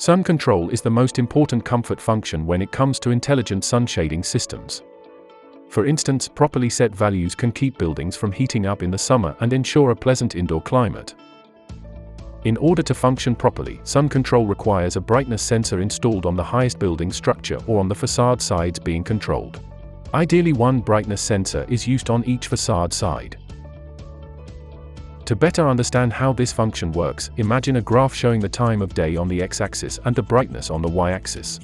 Sun control is the most important comfort function when it comes to intelligent sun shading systems. For instance, properly set values can keep buildings from heating up in the summer and ensure a pleasant indoor climate. In order to function properly, sun control requires a brightness sensor installed on the highest building structure or on the facade sides being controlled. Ideally, one brightness sensor is used on each facade side. To better understand how this function works, imagine a graph showing the time of day on the x-axis and the brightness on the y-axis.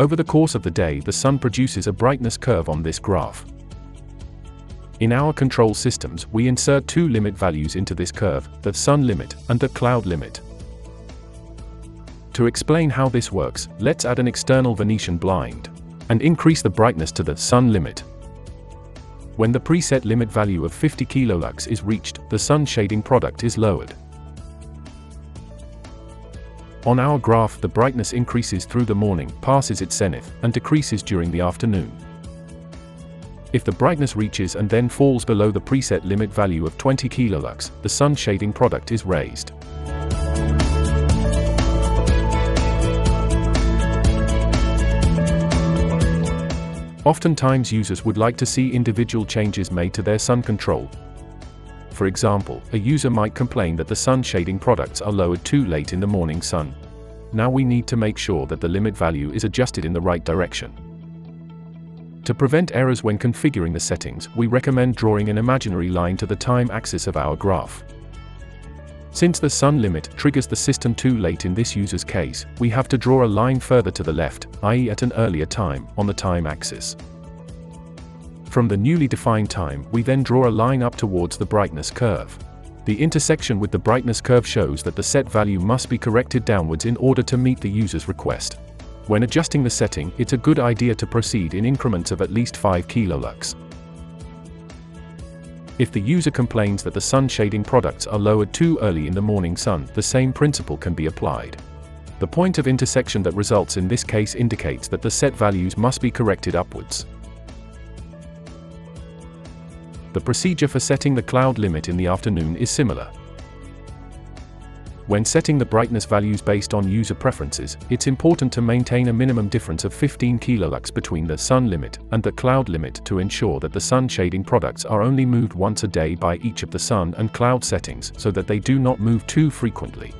Over the course of the day, the sun produces a brightness curve on this graph. In our control systems, we insert two limit values into this curve, the sun limit and the cloud limit. To explain how this works, let's add an external Venetian blind and increase the brightness to the sun limit. When the preset limit value of 50 kilolux is reached, the sun shading product is lowered. On our graph, the brightness increases through the morning, passes its zenith, and decreases during the afternoon. If the brightness reaches and then falls below the preset limit value of 20 kilolux, the sun shading product is raised. Oftentimes users would like to see individual changes made to their sun control. For example, a user might complain that the sun shading products are lowered too late in the morning sun. Now we need to make sure that the limit value is adjusted in the right direction. To prevent errors when configuring the settings, we recommend drawing an imaginary line to the time axis of our graph. Since the sun limit triggers the system too late in this user's case, we have to draw a line further to the left, i.e. at an earlier time, on the time axis. From the newly defined time, we then draw a line up towards the brightness curve. The intersection with the brightness curve shows that the set value must be corrected downwards in order to meet the user's request. When adjusting the setting, it's a good idea to proceed in increments of at least 5 kilolux. If the user complains that the sun shading products are lowered too early in the morning sun, the same principle can be applied. The point of intersection that results in this case indicates that the set values must be corrected upwards. The procedure for setting the cloud limit in the afternoon is similar. When setting the brightness values based on user preferences, it's important to maintain a minimum difference of 15 kilolux between the sun limit and the cloud limit to ensure that the sun shading products are only moved once a day by each of the sun and cloud settings so that they do not move too frequently.